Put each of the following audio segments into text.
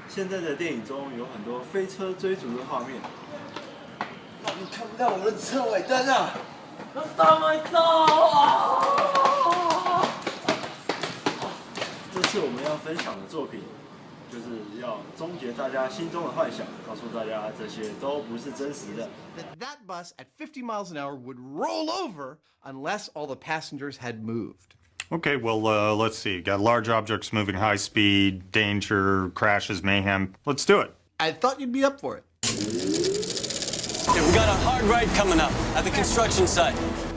现在的电影中有很多飞车追逐的画面。你看不到我们的车尾灯啊！大麦走啊！这次我们要分享的作品，就是要终结大家心中的幻想，告诉大家这些都不是真实的。That bus at 50 miles an hour would roll over unless all the passengers had moved. Okay, well, let's see. Got large objects moving high speed, danger, crashes, mayhem. Let's do it. I thought you'd be up for it. Okay, we got a hard ride coming up at the construction site.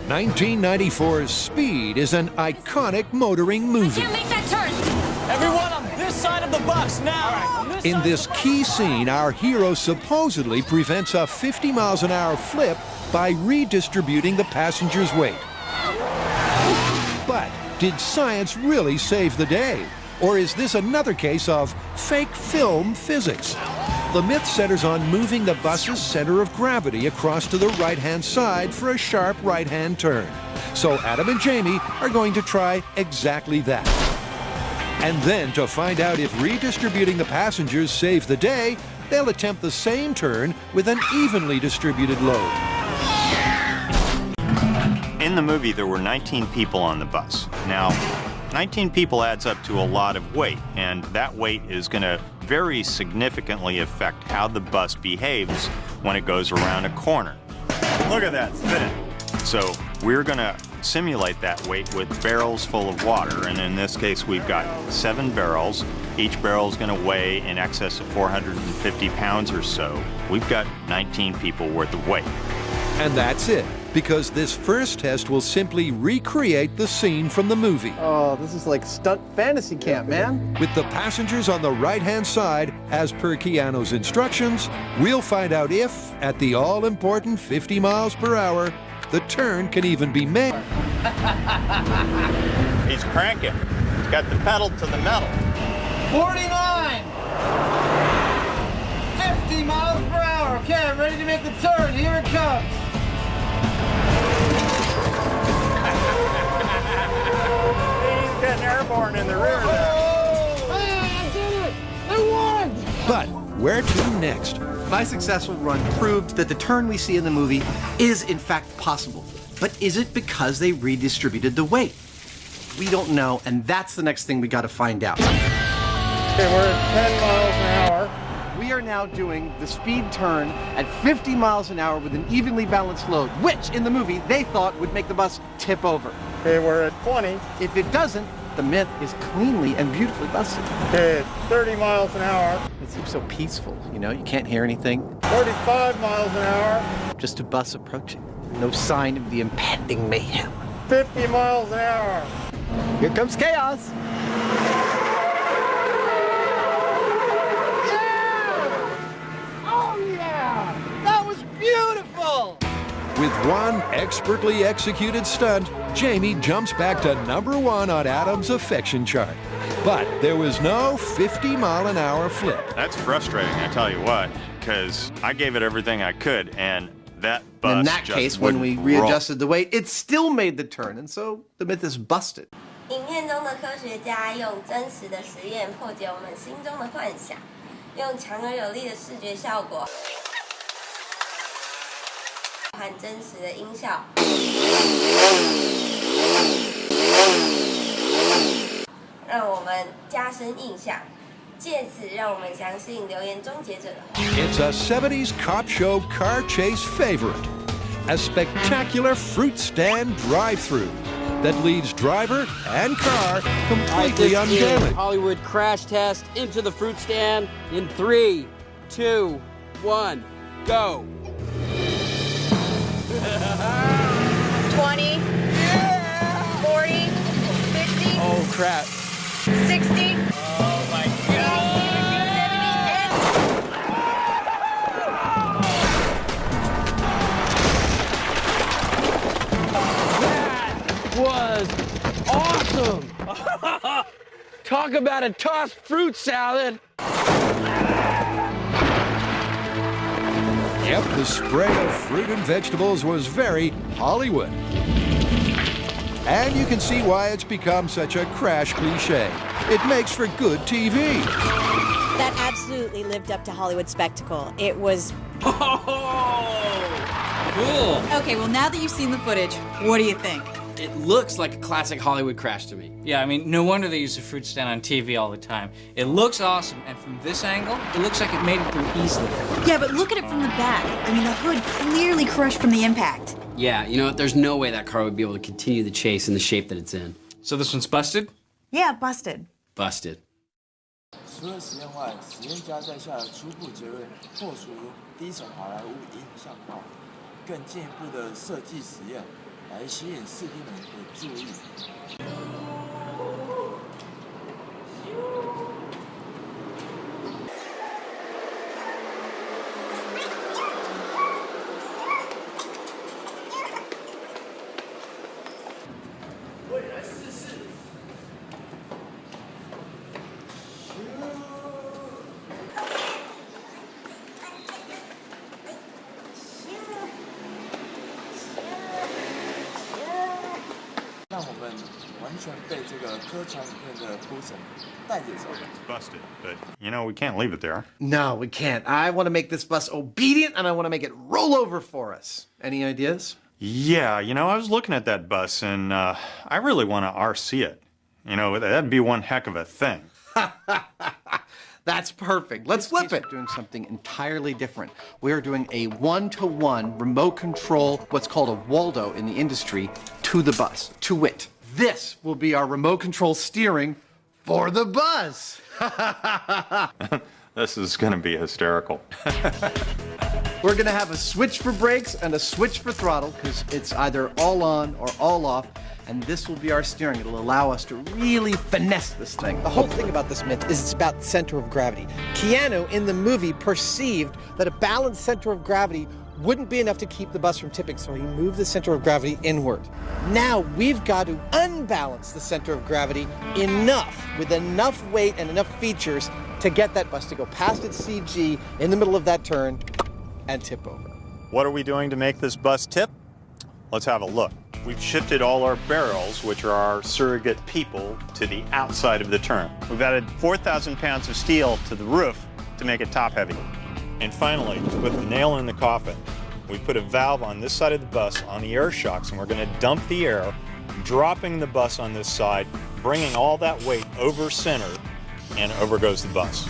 1994's Speed is an iconic motoring movie. Can't make that turn. Everyone on this side of the bus now. In this key scene, our hero supposedly prevents a 50 miles an hour flip by redistributing the passenger's weight. But did science really save the day? Or is this another case of fake film physics? The myth centers on moving the bus's center of gravity across to the right-hand side for a sharp right-hand turn. So Adam and Jamie are going to try exactly that. And then, to find out if redistributing the passengers saves the day, they'll attempt the same turn with an evenly distributed load. In the movie, there were 19 people on the bus. Now, 19 people adds up to a lot of weight, and that weight is going to very significantly affect how the bus behaves when it goes around a corner. Look at that, spinning. So we're going to simulate that weight with barrels full of water, and in this case we've got 7 barrels. Each barrel is going to weigh in excess of 450 pounds or so. We've got 19 people worth of weight. And that's it, because this first test will simply recreate the scene from the movie. Oh, this is like stunt fantasy camp, man. With the passengers on the right-hand side, as per Keanu's instructions, we'll find out if, at the all-important 50 miles per hour, the turn can even be made. He's cranking. He's got the pedal to the metal. 49! 50 miles per hour. Okay, I'm ready to make the turn. Here it comes. He's getting airborne in the rear there. I did it! I won! But where to next? My successful run proved that the turn we see in the movie is in fact possible. But is it because they redistributed the weight? We don't know, and that's the next thing we got to find out. Okay, we're at 10 miles an hour. We are now doing the speed turn at 50 miles an hour with an evenly balanced load, which in the movie they thought would make the bus tip over. Okay, we're at 20. If it doesn't, the myth is cleanly and beautifully busted. Okay, it's 30 miles an hour. It seems so peaceful, you know, you can't hear anything. 45 miles an hour. Just a bus approaching. No sign of the impending mayhem. 50 miles an hour. Here comes chaos. Yeah! Oh yeah! That was beautiful! With one expertly executed stunt, Jamie jumps back to #1 on Adam's affection chart. But there was no 50-mile-an-hour flip. That's frustrating, I tell you what, because I gave it everything I could, and that bus In that just case, when we wouldn't roll. readjusted the weight, it still made the turn, and so the myth is busted. 影片中的科学家用真实的实验破解我们心中的幻想，用强而有力的视觉效果和真实的音效，让我们加深印象，借此让我们相信留言终结者的话。 It's a 70s cop show car chase favorite. A spectacular fruit stand drive-through that leaves driver and car completely undamaged. Hollywood crash test into the fruit stand in 3, 2, 1, go. 20, 40, 50, Oh crap. 60. Oh my god. That was awesome. Talk about a tossed fruit salad. Yep, the spray of fruit and vegetables was very Hollywood. And you can see why it's become such a crash cliche. It makes for good TV. That absolutely lived up to Hollywood spectacle. It was... Cool. Okay, well, now that you've seen the footage, what do you think? It looks like a classic Hollywood crash to me. Yeah, I mean, no wonder they use the fruit stand on TV all the time. It looks awesome, and from this angle, it looks like it made it through easily. Yeah, but look at it from the back. I mean, the hood clearly crushed from the impact. Yeah, you know what? There's no way that car would be able to continue the chase in the shape that it's in. So this one's busted? Yeah, busted. Busted. 除了实验外，实验家在下的初步结论破除低层好莱坞影像化，更进一步的设计实验，来吸引视听人的注意。我也来试试。让我们完全被这个科传影片的铺陈带着走。 It's busted, but you know, we can't leave it there. No, we can't. I want to make this bus obedient, and I want to make it roll over for us. Any ideas? Yeah, you know, I was looking at that bus, and I really want to RC it. You know, that'd be one heck of a thing. That's perfect. Let's flip it. We're doing something entirely different. We are doing a one-to-one remote control, what's called a Waldo in the industry, to the bus. To wit, this will be our remote control steering for the bus. This is going to be hysterical. We're going to have a switch for brakes and a switch for throttle because it's either all on or all off. And this will be our steering. It'll allow us to really finesse this thing. The whole thing about this myth is it's about center of gravity. Keanu, in the movie, perceived that a balanced center of gravity wouldn't be enough to keep the bus from tipping, so he moved the center of gravity inward. Now we've got to unbalance the center of gravity enough, with enough weight and enough features to get that bus to go past its CG in the middle of that turn and tip over. What are we doing to make this bus tip? Let's have a look. We've shifted all our barrels, which are our surrogate people, to the outside of the turn. We've added 4,000 pounds of steel to the roof to make it top heavy. And finally, to put the nail in the coffin, we put a valve on this side of the bus on the air shocks, and we're going to dump the air, dropping the bus on this side, bringing all that weight over center, and over goes the bus.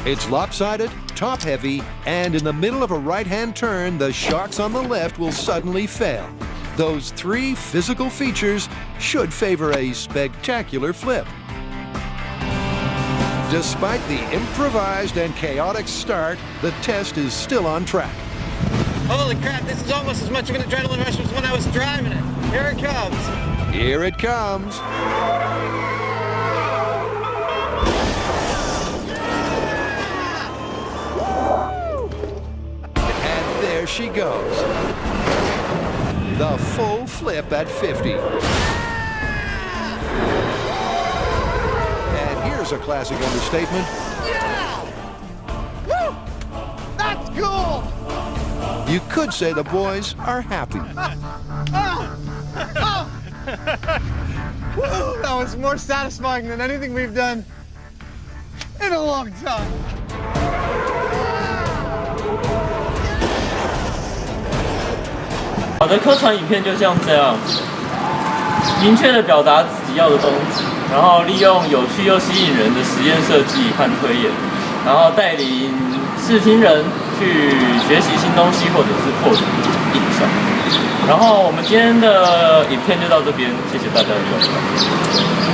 It's lopsided, top heavy, and in the middle of a right-hand turn, the shocks on the left will suddenly fail. Those three physical features should favor a spectacular flip. Despite the improvised and chaotic start, the test is still on track. Holy crap, this is almost as much of an adrenaline rush as when I was driving it. Here it comes. Here it comes. And there she goes. The full flip at 50. And here's a classic understatement. Yeah! Woo! That's cool! You could say the boys are happy. Woo! That was more satisfying than anything we've done in a long time. 好的科传影片就像这样，明确的表达自己要的东西，然后利用有趣又吸引人的实验设计和推演，然后带领视听人去学习新东西或者是破除印象。然后我们今天的影片就到这边，谢谢大家的观看。